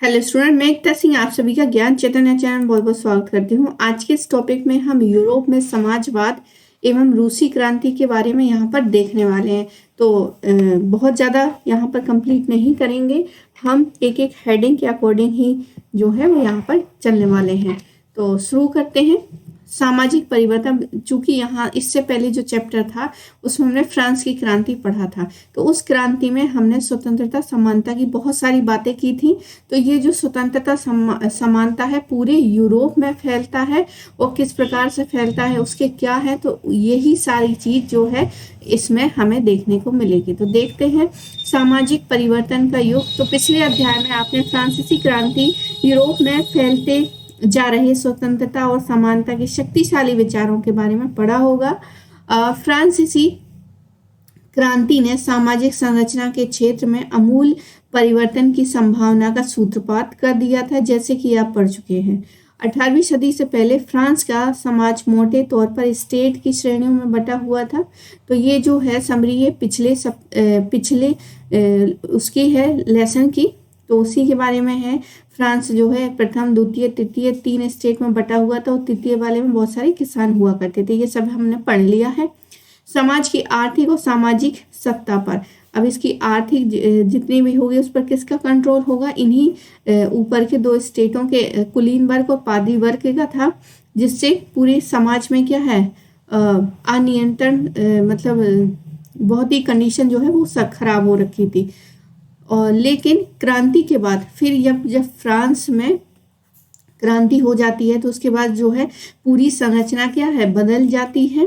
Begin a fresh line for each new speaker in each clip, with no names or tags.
Hello student, मैं एकता सिंह आप सभी का ज्ञान चैतन्य चैनल में बहुत बहुत स्वागत करती हूँ। आज के इस टॉपिक में हम यूरोप में समाजवाद एवं रूसी क्रांति के बारे में यहाँ पर देखने वाले हैं। तो बहुत ज़्यादा यहाँ पर कंप्लीट नहीं करेंगे, हम एक एक हेडिंग के अकॉर्डिंग ही जो है वो यहाँ पर चलने वाले हैं। तो शुरू करते हैं। सामाजिक परिवर्तन, चूंकि यहाँ इससे पहले जो चैप्टर था उसमें हमने फ्रांस की क्रांति पढ़ा था, तो उस क्रांति में हमने स्वतंत्रता समानता की बहुत सारी बातें की थी। तो ये जो स्वतंत्रता समानता है पूरे यूरोप में फैलता है और किस प्रकार से फैलता है, उसके क्या है, तो यही सारी चीज जो है इसमें हमें देखने को मिलेगी। तो देखते हैं सामाजिक परिवर्तन का युग। तो पिछले अध्याय में आपने फ्रांसीसी क्रांति यूरोप में फैलते जा रहे स्वतंत्रता और समानता के शक्तिशाली विचारों के बारे में पढ़ा होगा। फ्रांसीसी क्रांति ने सामाजिक संरचना के क्षेत्र में अमूल परिवर्तन की संभावना का सूत्रपात कर दिया था, जैसे कि आप पढ़ चुके हैं। 18वीं सदी से पहले फ्रांस का समाज मोटे तौर पर स्टेट की श्रेणियों में बटा हुआ था। तो ये जो है समरी पिछले उसकी है लेसन की, तो उसी के बारे में है। फ्रांस जो है प्रथम द्वितीय तृतीय 3 स्टेट में बटा हुआ था और तृतीय वाले में बहुत सारे किसान हुआ करते थे। ये सब हमने पढ़ लिया है। समाज की आर्थिक और सामाजिक सत्ता पर, अब इसकी आर्थिक जितनी भी होगी उस पर किसका कंट्रोल होगा? इन्हीं ऊपर के 2 स्टेटों के कुलीन वर्ग और पादी वर्ग का था, जिससे पूरे समाज में क्या है अनियंत्रण मतलब बहुत ही कंडीशन जो है वो सब खराब हो रखी थी। और लेकिन क्रांति के बाद फिर जब फ्रांस में क्रांति हो जाती है तो उसके बाद जो है पूरी संरचना क्या है बदल जाती है।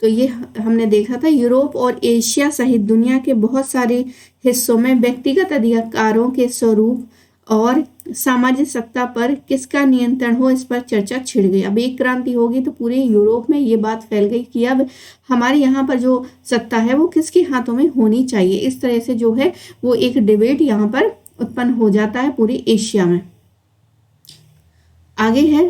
तो ये हमने देखा था यूरोप और एशिया सहित दुनिया के बहुत सारे हिस्सों में व्यक्तिगत अधिकारों के स्वरूप और सामाजिक सत्ता पर किसका नियंत्रण हो, इस पर चर्चा छिड़ गई। अब एक क्रांति होगी तो पूरे यूरोप में ये बात फैल गई कि अब हमारे यहाँ पर जो सत्ता है वो किसके हाथों में होनी चाहिए। इस तरह से जो है वो एक डिबेट यहाँ पर उत्पन्न हो जाता है पूरे एशिया में। आगे है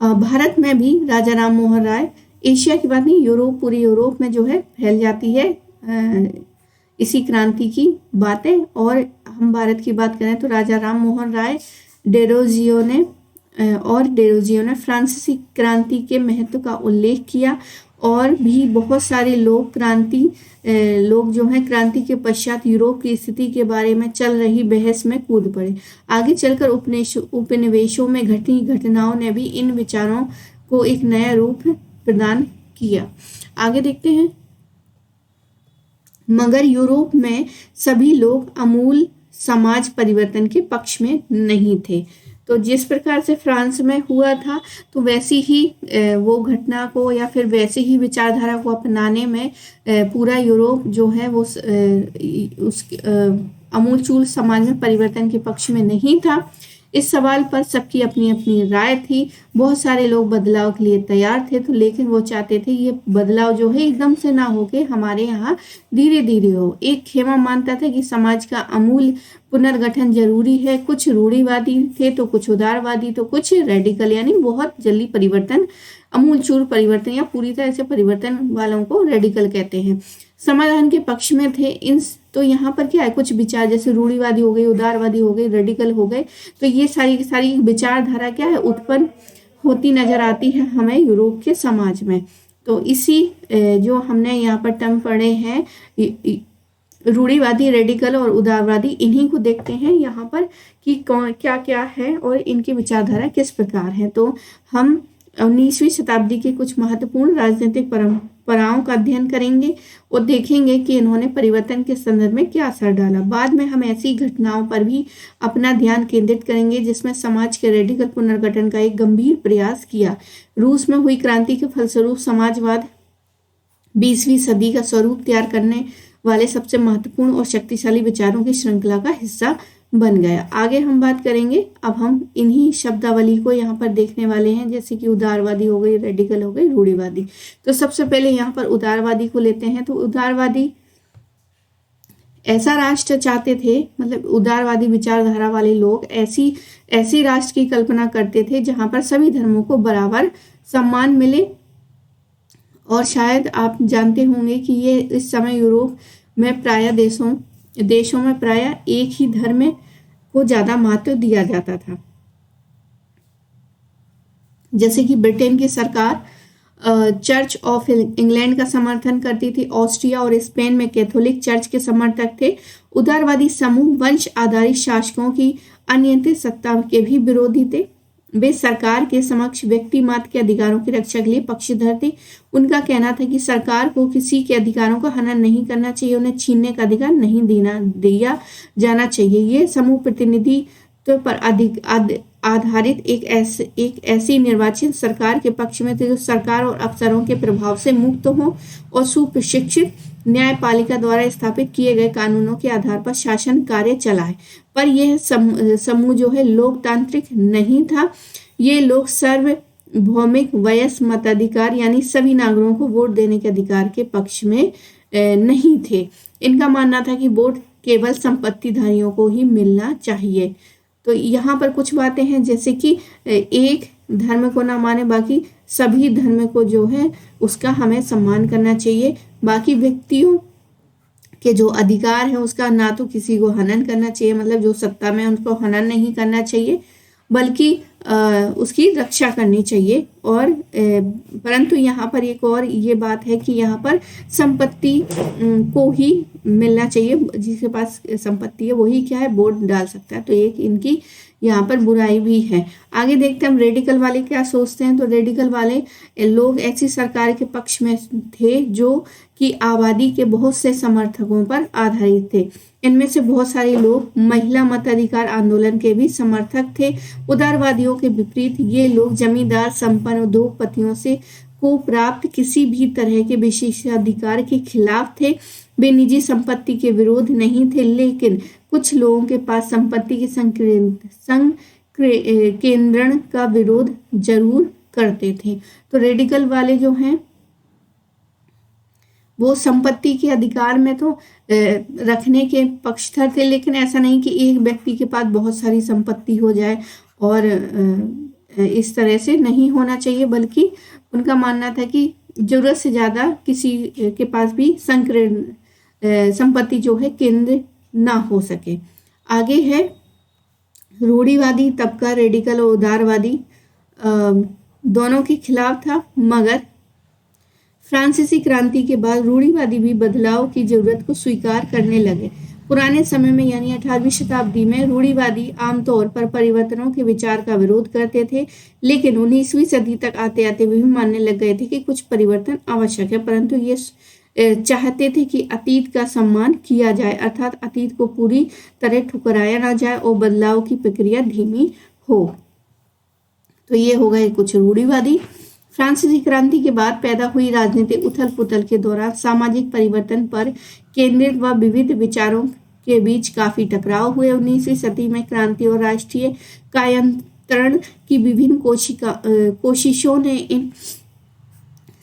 भारत में भी राजा राम मोहन राय, एशिया की बात नहीं, यूरोप पूरे यूरोप में जो है फैल जाती है इसी क्रांति की बातें। और हम भारत की बात करें तो राजा राम मोहन राय डेरोजियो ने फ्रांसीसी क्रांति के महत्व का उल्लेख किया और भी बहुत सारे लोग जो हैं क्रांति के पश्चात यूरोप की स्थिति के बारे में चल रही बहस में कूद पड़े। आगे चलकर उपनिवेशों में घटी घटनाओं ने भी इन विचारों को एक नया रूप प्रदान किया। आगे देखते हैं। मगर यूरोप में सभी लोग अमूल समाज परिवर्तन के पक्ष में नहीं थे। तो जिस प्रकार से फ्रांस में हुआ था तो वैसी ही वो घटना को या फिर वैसी ही विचारधारा को अपनाने में पूरा यूरोप जो है वो उस अमूलचूल समाज में परिवर्तन के पक्ष में नहीं था। इस सवाल पर सबकी अपनी अपनी राय थी। बहुत सारे लोग बदलाव के लिए तैयार थे, तो लेकिन वो चाहते थे ये बदलाव जो है एकदम से ना होके हमारे यहाँ धीरे धीरे हो। एक खेमा मानता था कि समाज का अमूल पुनर्गठन जरूरी है। कुछ रूढ़िवादी थे तो कुछ उदारवादी तो कुछ रेडिकल, यानी बहुत जल्दी परिवर्तन, अमूलचूल परिवर्तन या पूरी तरह से परिवर्तन वालों को रेडिकल कहते हैं। समाधान के पक्ष में थे इन, तो यहाँ पर क्या है कुछ विचार जैसे रूढ़िवादी हो गए, उदारवादी हो गए, रेडिकल हो गए, तो ये सारी विचारधारा क्या है उत्पन्न होती नजर आती है हमें यूरोप के समाज में। तो इसी जो हमने यहाँ पर टर्म पढ़े हैं रूढ़िवादी, रेडिकल और उदारवादी, इन्हीं को देखते हैं यहाँ पर कि कौन क्या क्या है और इनकी विचारधारा किस प्रकार है। तो हम 19वीं शताब्दी के कुछ महत्वपूर्ण राजनीतिक परंपराओं का अध्ययन करेंगे और देखेंगे कि इन्होंने परिवर्तन के संदर्भ में क्या असर डाला। बाद में हम ऐसी घटनाओं पर भी अपना ध्यान केंद्रित करेंगे जिसमें समाज के रेडिकल पुनर्गठन का एक गंभीर प्रयास किया। रूस में हुई क्रांति के फलस्वरूप समाजवाद 20वीं सदी का स्वरूप तैयार करने वाले सबसे महत्वपूर्ण और शक्तिशाली विचारों की श्रृंखला का हिस्सा बन गया। आगे हम बात करेंगे। अब हम इन्हीं शब्दावली को यहाँ पर देखने वाले हैं, जैसे कि उदारवादी हो गई, रेडिकल हो गई, रूढ़िवादी। तो सबसे पहले यहाँ पर उदारवादी को लेते हैं। तो उदारवादी ऐसा राष्ट्र चाहते थे, मतलब उदारवादी विचारधारा वाले लोग ऐसी राष्ट्र की कल्पना करते थे जहाँ पर सभी धर्मों को बराबर सम्मान मिले। और शायद आप जानते होंगे कि ये इस समय यूरोप में प्राय देशों देशों में प्रायः एक ही धर्म को ज्यादा महत्व दिया जाता था। जैसे कि ब्रिटेन की सरकार चर्च ऑफ इंग्लैंड का समर्थन करती थी। ऑस्ट्रिया और स्पेन में कैथोलिक चर्च के समर्थक थे। उदारवादी समूह वंश आधारित शासकों की अनियंत्रित सत्ता के भी विरोधी थे। वे सरकार के समक्ष व्यक्ति मात्र के अधिकारों की रक्षा के लिए पक्षधर थे। उनका कहना था कि सरकार को किसी के अधिकारों का हनन नहीं करना चाहिए, उन्हें छीनने का अधिकार नहीं दिया जाना चाहिए। ये समूह प्रतिनिधित्व पर आधारित एक ऐसी निर्वाचित सरकार के पक्ष में थे जो सरकार और अफसरों के प्रभाव से मुक्त हो और सुप्रशिक्षित न्यायपालिका द्वारा स्थापित किए गए कानूनों के आधार पर शासन कार्य चलाए। पर यह समूह जो है लोकतांत्रिक नहीं था। ये लोग सार्वभौमिक वयस्क मताधिकार यानी सभी नागरिकों को वोट देने के अधिकार के पक्ष में नहीं थे। इनका मानना था कि वोट केवल संपत्तिधारियों को ही मिलना चाहिए। तो यहाँ पर कुछ बातें हैं, जैसे कि एक धर्म को ना माने, बाकी सभी धर्म को जो है उसका हमें सम्मान करना चाहिए। बाकी व्यक्तियों के जो अधिकार है उसका ना तो किसी को हनन करना चाहिए, मतलब जो सत्ता में उनको हनन नहीं करना चाहिए, बल्कि उसकी रक्षा करनी चाहिए। और परंतु यहाँ पर एक और ये बात है कि यहाँ पर संपत्ति को ही मिलना चाहिए, जिसके पास संपत्ति है वही क्या है वोट डाल सकता है। तो एक इनकी यहाँ पर बुराई भी है। आगे देखते हैं हम रेडिकल वाले क्या सोचते हैं। तो रेडिकल वाले लोग ऐसी सरकार के पक्ष में थे जो कि आबादी के बहुत से समर्थकों पर आधारित थे। इनमें से बहुत सारे लोग महिला मताधिकार आंदोलन के भी समर्थक थे। उदारवादियों के विपरीत ये लोग जमींदार संपन्न उद्योगपतियों से को प्राप्त किसी भी तरह के विशेषाधिकार के खिलाफ थे। वे निजी संपत्ति के विरोध नहीं थे, लेकिन कुछ लोगों के पास संपत्ति के संकेंद्रण का विरोध जरूर करते थे। तो रेडिकल वाले जो हैं वो संपत्ति के अधिकार में तो रखने के पक्षधर थे, लेकिन ऐसा नहीं कि एक व्यक्ति के पास बहुत सारी संपत्ति हो जाए, और इस तरह से नहीं होना चाहिए, बल्कि उनका मानना था कि जरूरत से ज़्यादा किसी के पास भी संपत्ति जो है केंद्र ना हो सके। आगे है रूढ़िवादी तबका, रेडिकल और उदारवादी दोनों के खिलाफ था। मगर फ्रांसीसी क्रांति के बाद रूढ़िवादी भी बदलाव की जरूरत को स्वीकार करने लगे। पुराने समय में यानी 18वीं शताब्दी में रूढ़िवादी आमतौर पर परिवर्तनों के विचार का विरोध करते थे, लेकिन 19वीं सदी तक आते आते वे भी मानने लग गए थे कि कुछ परिवर्तन आवश्यक है, परंतु ये चाहते थे कि अतीत का सम्मान किया जाए, अर्थात अतीत को पूरी तरह ठुकराया ना जाए और बदलाव की प्रक्रिया धीमी हो। तो ये हो गए कुछ रूढ़िवादी। फ्रांसीसी क्रांति के बाद पैदा हुई राजनीतिक उथल पुथल के दौरान सामाजिक परिवर्तन पर केंद्रित व विविध विचारों के बीच काफी टकराव हुए। 19वीं सदी में क्रांति और राष्ट्रीय कायंत्रण की विभिन्न कोशिशों ने इन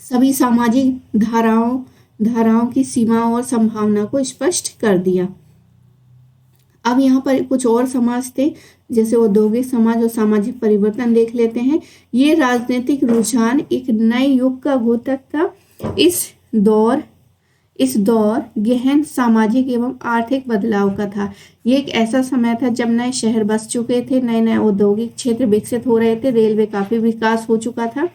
सभी सामाजिक धाराओं की सीमाओं और संभावना को स्पष्ट कर दिया। अब यहाँ पर कुछ और समाज थे, जैसे औद्योगिक समाज और सामाजिक परिवर्तन देख लेते हैं। ये राजनीतिक रुझान एक नए युग का घोतक था। इस दौर गहन सामाजिक एवं आर्थिक बदलाव का था। ये एक ऐसा समय था जब नए शहर बस चुके थे, नए नए औद्योगिक क्षेत्र विकसित हो रहे थे, रेलवे काफी विकास हो चुका था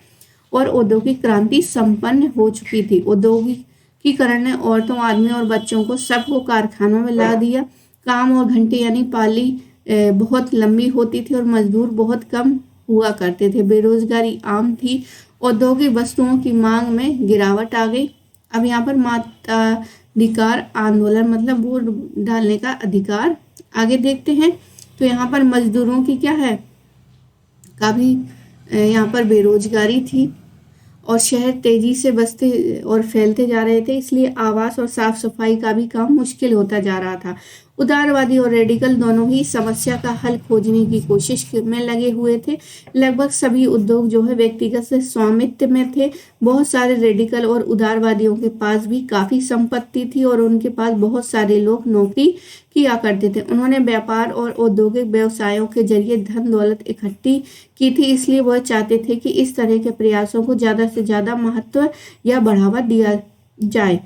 और औद्योगिक क्रांति संपन्न हो चुकी थी। औद्योगिकीकरण ने औरतों, आदमी और बच्चों को सबको कारखानों में ला दिया। काम और घंटे यानी पाली बहुत लंबी होती थी और मजदूर बहुत कम हुआ करते थे। बेरोजगारी आम थी। औद्योगिक वस्तुओं की मांग में गिरावट आ गई। अब यहाँ पर मताधिकार आंदोलन मतलब वोट डालने का अधिकार। आगे देखते हैं तो यहाँ पर मजदूरों की क्या है, काफ़ी यहाँ पर बेरोजगारी थी और शहर तेजी से बसते और फैलते जा रहे थे, इसलिए आवास और साफ सफाई का भी काम मुश्किल होता जा रहा था। उदारवादी और रेडिकल दोनों ही समस्या का हल खोजने की कोशिश में लगे हुए थे। लगभग सभी उद्योग जो है व्यक्तिगत स्वामित्व में थे। बहुत सारे रेडिकल और उदारवादियों के पास भी काफ़ी संपत्ति थी और उनके पास बहुत सारे लोग नौकरी किया करते थे। उन्होंने व्यापार और औद्योगिक व्यवसायों के जरिए धन दौलत इकट्ठी की थी, इसलिए वह चाहते थे कि इस तरह के प्रयासों को ज़्यादा से ज़्यादा महत्व या बढ़ावा दिया जाए।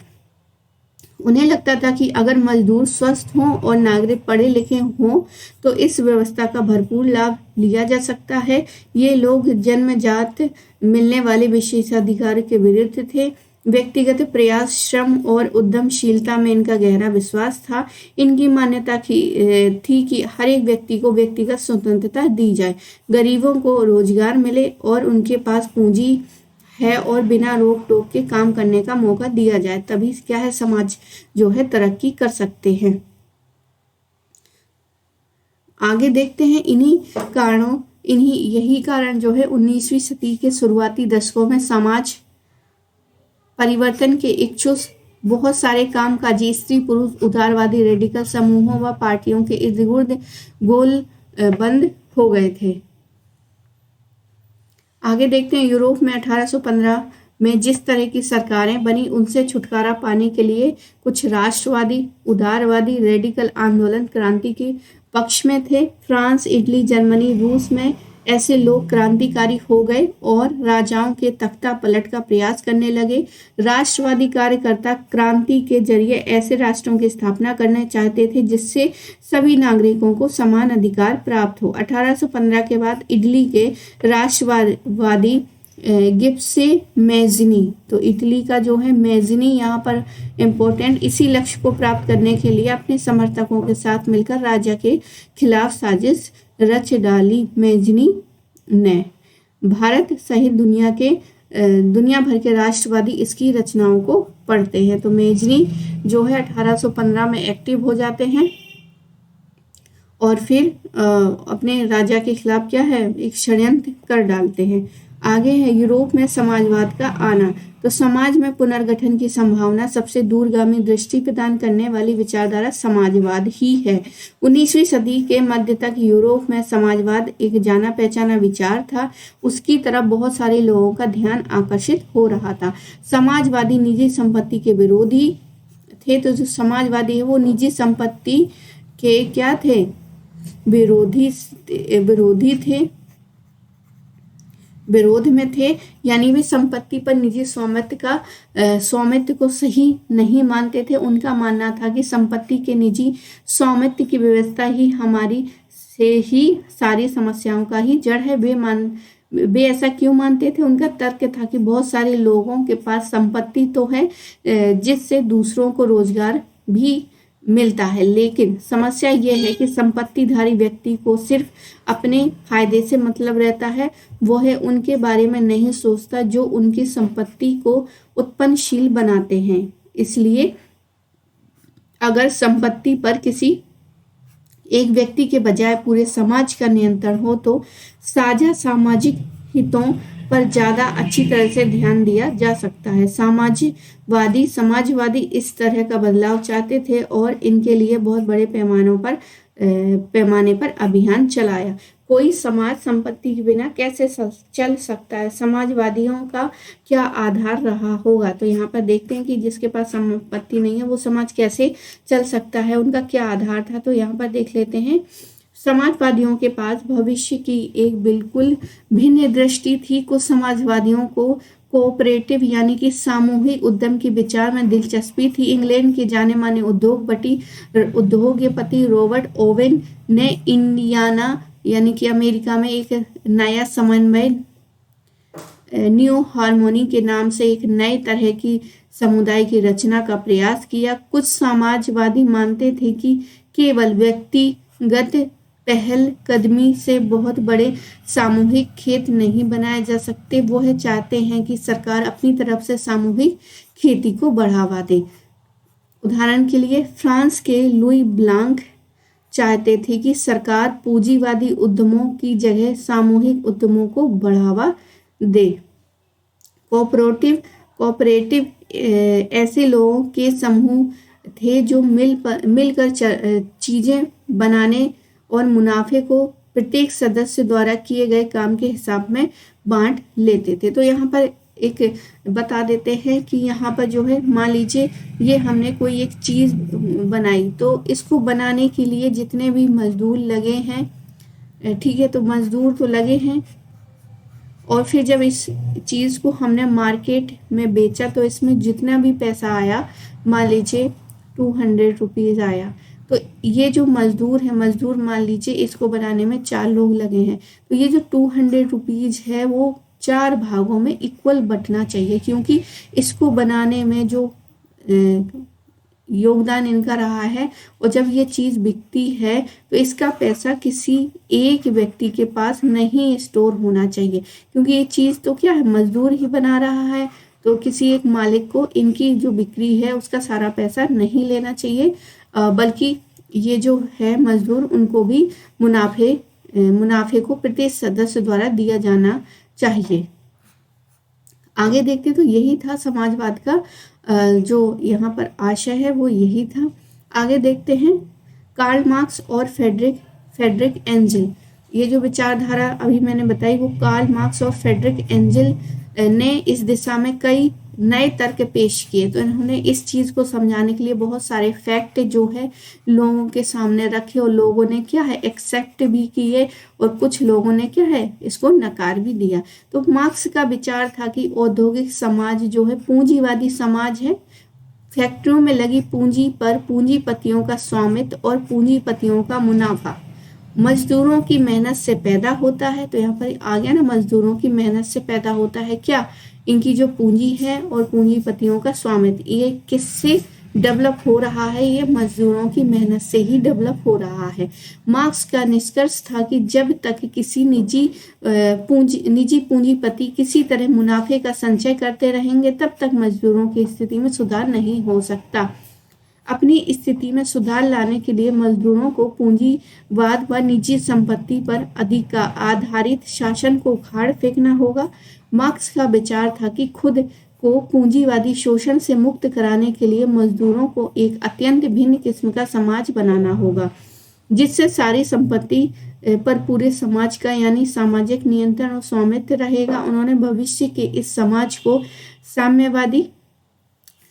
उन्हें लगता था कि अगर मजदूर स्वस्थ हों और नागरिक पढ़े लिखे हों तो इस व्यवस्था का भरपूर लाभ लिया जा सकता है। ये लोग जन्मजात मिलने वाले विशेषाधिकार के विरुद्ध थे। व्यक्तिगत प्रयास, श्रम और उद्यमशीलता में इनका गहरा विश्वास था। इनकी मान्यता थी कि हर एक व्यक्ति को व्यक्तिगत स्वतंत्रता दी जाए, गरीबों को रोजगार मिले और उनके पास पूंजी है और बिना रोक टोक के काम करने का मौका दिया जाए, तभी क्या है समाज जो है तरक्की कर सकते हैं। आगे देखते हैं यही कारण जो है 19वीं सदी के शुरुआती दशकों में समाज परिवर्तन के इच्छुक बहुत सारे कामकाजी स्त्री पुरुष उदारवादी रेडिकल समूहों व पार्टियों के इर्द गिर्द गोल बंद हो गए थे। आगे देखते हैं यूरोप में 1815 में जिस तरह की सरकारें बनी उनसे छुटकारा पाने के लिए कुछ राष्ट्रवादी उदारवादी रेडिकल आंदोलन क्रांति के पक्ष में थे। फ्रांस, इटली, जर्मनी, रूस में ऐसे लोग क्रांतिकारी हो गए और राजाओं के तख्ता पलट का प्रयास करने लगे। राष्ट्रवादी कार्यकर्ता क्रांति के जरिए ऐसे राष्ट्रों की स्थापना करना चाहते थे जिससे सभी नागरिकों को समान अधिकार प्राप्त हो। 1815 के बाद इटली के राष्ट्रवादी गिब्से मैज़िनी, तो इटली का जो है मैज़िनी यहाँ पर इम्पोर्टेंट, इसी लक्ष्य को प्राप्त करने के लिए अपने समर्थकों के साथ मिलकर राजा के खिलाफ साजिश रच डाली। मैज़िनी ने भारत सहित दुनिया भर के राष्ट्रवादी इसकी रचनाओं को पढ़ते हैं। तो मैज़िनी जो है 1815 में एक्टिव हो जाते हैं और फिर अपने राजा के खिलाफ क्या है एक षड्यंत्र कर डालते हैं। आगे है यूरोप में समाजवाद का आना। तो समाज में पुनर्गठन की संभावना सबसे दूरगामी दृष्टि प्रदान करने वाली विचारधारा समाजवाद ही है। 19वीं सदी के मध्य तक यूरोप में समाजवाद एक जाना पहचाना विचार था। उसकी तरफ बहुत सारे लोगों का ध्यान आकर्षित हो रहा था। समाजवादी निजी संपत्ति के विरोधी थे। तो जो समाजवादी है वो निजी संपत्ति के क्या थे, विरोधी थे, विरोध में थे, यानी वे संपत्ति पर निजी स्वामित्व को सही नहीं मानते थे। उनका मानना था कि संपत्ति के निजी स्वामित्व की व्यवस्था ही हमारी से ही सारी समस्याओं का ही जड़ है। वे ऐसा क्यों मानते थे? उनका तर्क था कि बहुत सारे लोगों के पास संपत्ति तो है जिससे दूसरों को रोजगार भी मिलता है, लेकिन समस्या ये है कि संपत्तिधारी व्यक्ति को सिर्फ अपने फायदे से मतलब रहता है। वह उनके बारे में नहीं सोचता जो उनकी संपत्ति को उत्पन्नशील बनाते हैं। इसलिए अगर संपत्ति पर किसी एक व्यक्ति के बजाय पूरे समाज का नियंत्रण हो तो साझा सामाजिक हितों पर ज्यादा अच्छी तरह से ध्यान दिया जा सकता है। समाजवादी इस तरह का बदलाव चाहते थे और इनके लिए बहुत बड़े पैमाने पर अभियान चलाया। कोई समाज संपत्ति के बिना कैसे चल सकता है? समाजवादियों का क्या आधार रहा होगा? तो यहाँ पर देखते हैं कि जिसके पास संपत्ति नहीं है वो समाज कैसे चल सकता है, उनका क्या आधार था। तो यहाँ पर देख लेते हैं समाजवादियों के पास भविष्य की एक बिल्कुल भिन्न दृष्टि थी। कुछ समाजवादियों को कोऑपरेटिव यानी कि सामूहिक उद्यम के विचार में दिलचस्पी थी। इंग्लैंड के जाने माने उद्योगपति रॉबर्ट ओवेन ने इंडियाना यानी कि अमेरिका में एक नया समन्वय न्यू हार्मोनी के नाम से एक नए तरह की समुदाय की रचना का प्रयास किया। कुछ समाजवादी मानते थे कि केवल व्यक्तिगत पहल कदमी से बहुत बड़े सामूहिक खेत नहीं बनाए जा सकते। वह चाहते हैं कि सरकार अपनी तरफ से सामूहिक खेती को बढ़ावा दे। उदाहरण के लिए फ्रांस के लुई ब्लांक चाहते थे कि सरकार पूंजीवादी उद्यमों की जगह सामूहिक उद्यमों को बढ़ावा दे। कोऑपरेटिव ऐसे लोगों के समूह थे जो मिलकर चीजें बनाने और मुनाफे को प्रत्येक सदस्य द्वारा किए गए काम के हिसाब में बांट लेते थे। तो यहाँ पर एक बता देते हैं कि यहाँ पर जो है मान लीजिए ये हमने कोई एक चीज़ बनाई, तो इसको बनाने के लिए जितने भी मजदूर लगे हैं, ठीक है, तो मजदूर तो लगे हैं, और फिर जब इस चीज़ को हमने मार्केट में बेचा तो इसमें जितना भी पैसा आया, मान लीजिए 200 रुपीज़ आया। तो ये जो मजदूर है, मजदूर मान लीजिए इसको बनाने में 4 लोग लगे हैं, तो ये जो 200 रुपीज़ है वो 4 भागों में इक्वल बंटना चाहिए, क्योंकि इसको बनाने में जो योगदान इनका रहा है, और जब ये चीज़ बिकती है तो इसका पैसा किसी एक व्यक्ति के पास नहीं स्टोर होना चाहिए, क्योंकि ये चीज़ तो क्या है, मजदूर ही बना रहा है। तो किसी एक मालिक को इनकी जो बिक्री है उसका सारा पैसा नहीं लेना चाहिए, बल्कि ये जो है मजदूर, उनको भी मुनाफे को प्रत्येक सदस्य द्वारा दिया जाना चाहिए। आगे देखते तो यही था समाजवाद का जो यहाँ पर आशय है, वो यही था। आगे देखते हैं कार्ल मार्क्स और फ्रेडरिक एंजल। ये जो विचारधारा अभी मैंने बताई वो कार्ल मार्क्स और फ्रेडरिक एंजल ने इस दिशा में कई नए तर्क पेश किए। तो इन्होंने इस चीज़ को समझाने के लिए बहुत सारे फैक्ट जो है लोगों के सामने रखे, और लोगों ने क्या है एक्सेप्ट भी किए, और कुछ लोगों ने क्या है इसको नकार भी दिया। तो मार्क्स का विचार था कि औद्योगिक समाज जो है पूंजीवादी समाज है। फैक्ट्रियों में लगी पूंजी पर पूंजीपतियों का स्वामित्व और पूंजीपतियों का मुनाफा मजदूरों की मेहनत से पैदा होता है। तो यहाँ पर आ गया ना, मजदूरों की मेहनत से पैदा होता है क्या, इनकी जो पूंजी है और पूंजीपतियों का स्वामित्व। ये किससे डेवलप हो रहा है, ये मजदूरों की मेहनत से ही डेवलप हो रहा है। मार्क्स का निष्कर्ष था कि जब तक किसी निजी पूंजीपति किसी तरह मुनाफे का संचय करते रहेंगे, तब तक मजदूरों की स्थिति में सुधार नहीं हो सकता। अपनी स्थिति में सुधार लाने के लिए मजदूरों को पूंजीवाद व निजी संपत्ति पर अधिक आधारित शासन को उखाड़ फेंकना होगा। मार्क्स का विचार था कि खुद को पूंजीवादी शोषण से मुक्त कराने के लिए मजदूरों को एक अत्यंत भिन्न किस्म का समाज बनाना होगा, जिससे सारी संपत्ति पर पूरे समाज का यानी सामाजिक नियंत्रण और स्वामित्व रहेगा। उन्होंने भविष्य के इस समाज को साम्यवादी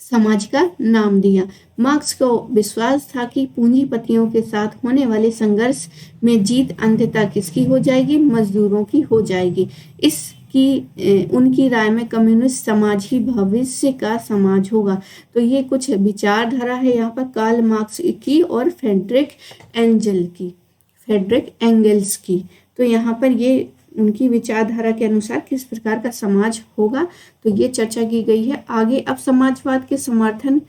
समाज का नाम दिया। मार्क्स को विश्वास था कि पूंजीपतियों के साथ होने वाले संघर्ष में जीत अंततः किसकी हो जाएगी, मजदूरों की हो जाएगी। उनकी राय में कम्युनिस्ट समाज ही भविष्य का समाज होगा। तो ये कुछ विचारधारा है यहाँ पर कार्ल मार्क्स की और फ्रेडरिक एंगल्स की। तो यहाँ पर ये उनकी विचारधारा के अनुसार किस प्रकार का समाज होगा, तो ये चर्चा की गई है। आगे अब समाजवाद के समर्थन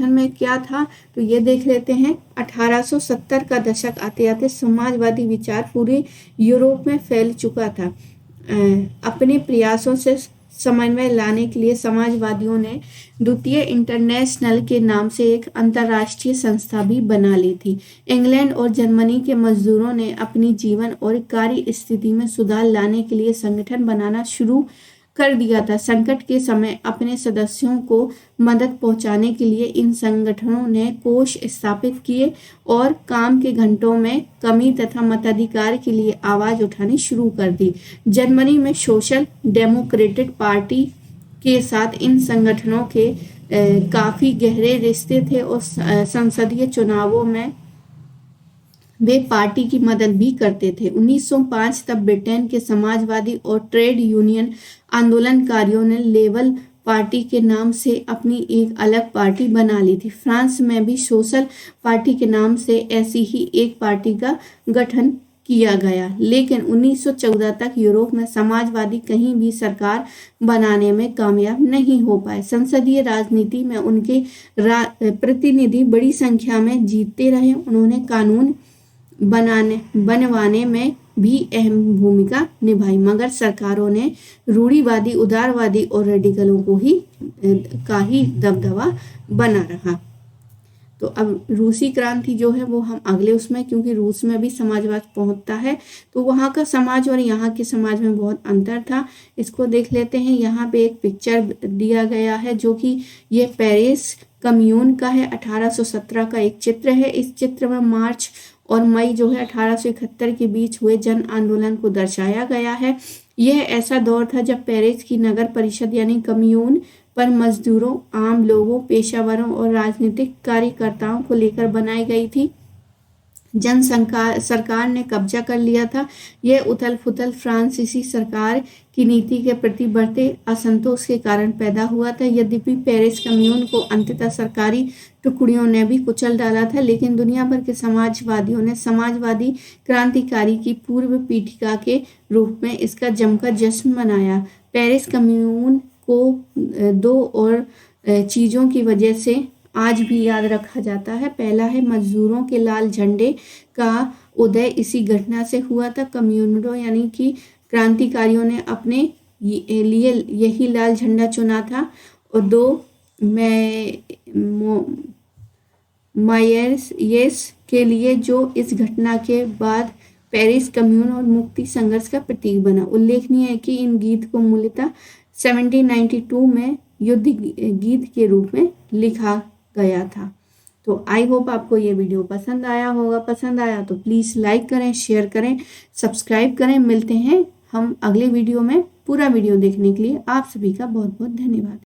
में क्या था, तो ये देख लेते हैं। 1870 का दशक आते आते समाजवादी विचार पूरे यूरोप में फैल चुका था। अपने प्रयासों से समन्वय लाने के लिए समाजवादियों ने द्वितीय इंटरनेशनल के नाम से एक अंतर्राष्ट्रीय संस्था भी बना ली थी। इंग्लैंड और जर्मनी के मजदूरों ने अपनी जीवन और कार्य स्थिति में सुधार लाने के लिए संगठन बनाना शुरू कर दिया था। संकट के समय अपने सदस्यों को मदद पहुंचाने के लिए इन संगठनों ने कोष स्थापित किए और काम के घंटों में कमी तथा मताधिकार के लिए आवाज उठानी शुरू कर दी। जर्मनी में सोशल डेमोक्रेटिक पार्टी के साथ इन संगठनों के काफी गहरे रिश्ते थे और संसदीय चुनावों में वे पार्टी की मदद भी करते थे। 1905 तक ब्रिटेन के समाजवादी और ट्रेड यूनियन आंदोलनकारियों ने लेबर पार्टी के नाम से अपनी एक अलग पार्टी बना ली थी। फ्रांस में भी सोशल पार्टी के नाम से ऐसी ही एक पार्टी का गठन किया गया, लेकिन 1914 तक यूरोप में समाजवादी कहीं भी सरकार बनाने में कामयाब नहीं हो पाए। संसदीय राजनीति में उनके प्रतिनिधि बड़ी संख्या में जीतते रहे। उन्होंने कानून बनवाने में भी अहम भूमिका निभाई, मगर सरकारों ने रूढ़िवादी, उदारवादी और रेडिकलों को ही दबदबा बना रहा। तो अब रूसी क्रांति जो है वो हम अगले उसमें, क्योंकि रूस में भी समाजवाद पहुंचता है, तो वहाँ का समाज और यहाँ के समाज में बहुत अंतर था। इसको देख लेते हैं। यहाँ पे एक पिक्चर दिया गया है जो कि ये पेरिस कम्यून का है। 1817 का एक चित्र है। इस चित्र में मार्च और मई जो है 1871 के बीच हुए जन आंदोलन को दर्शाया गया है। यह ऐसा दौर था जब पेरिस की नगर परिषद यानी कम्यून पर मजदूरों, आम लोगों, पेशावरों और राजनीतिक कार्यकर्ताओं को लेकर बनाई गई थी। जन सरकार ने कब्जा कर लिया था। यह उथल-पुथल फ्रांसीसी सरकार की नीति के प्रति बढ़ते असंतोष के कारण पैदा हुआ था। यद्यपि पेरिस कम्यून को अंततः सरकारी टुकड़ियों ने भी कुचल डाला था, लेकिन दुनिया भर के समाजवादियों ने समाजवादी क्रांतिकारी की पूर्व पीठिका के रूप में इसका जमकर जश्न मनाया। पेरिस कम्यून को दो और चीज़ों की वजह से आज भी याद रखा जाता है। पहला है मजदूरों के लाल झंडे का उदय इसी घटना से हुआ था। कम्यूनरों यानी कि क्रांतिकारियों ने अपने लिए यही लाल झंडा चुना था। और दो मायर्स के लिए जो इस घटना के बाद पेरिस कम्यून और मुक्ति संघर्ष का प्रतीक बना। उल्लेखनीय है कि इन गीत को मूलतः 1792 में युद्ध गीत के रूप में लिखा गया था। तो आई होप आपको ये वीडियो पसंद आया होगा। पसंद आया तो प्लीज़ लाइक करें, शेयर करें, सब्सक्राइब करें। मिलते हैं हम अगले वीडियो में। पूरा वीडियो देखने के लिए आप सभी का बहुत बहुत धन्यवाद।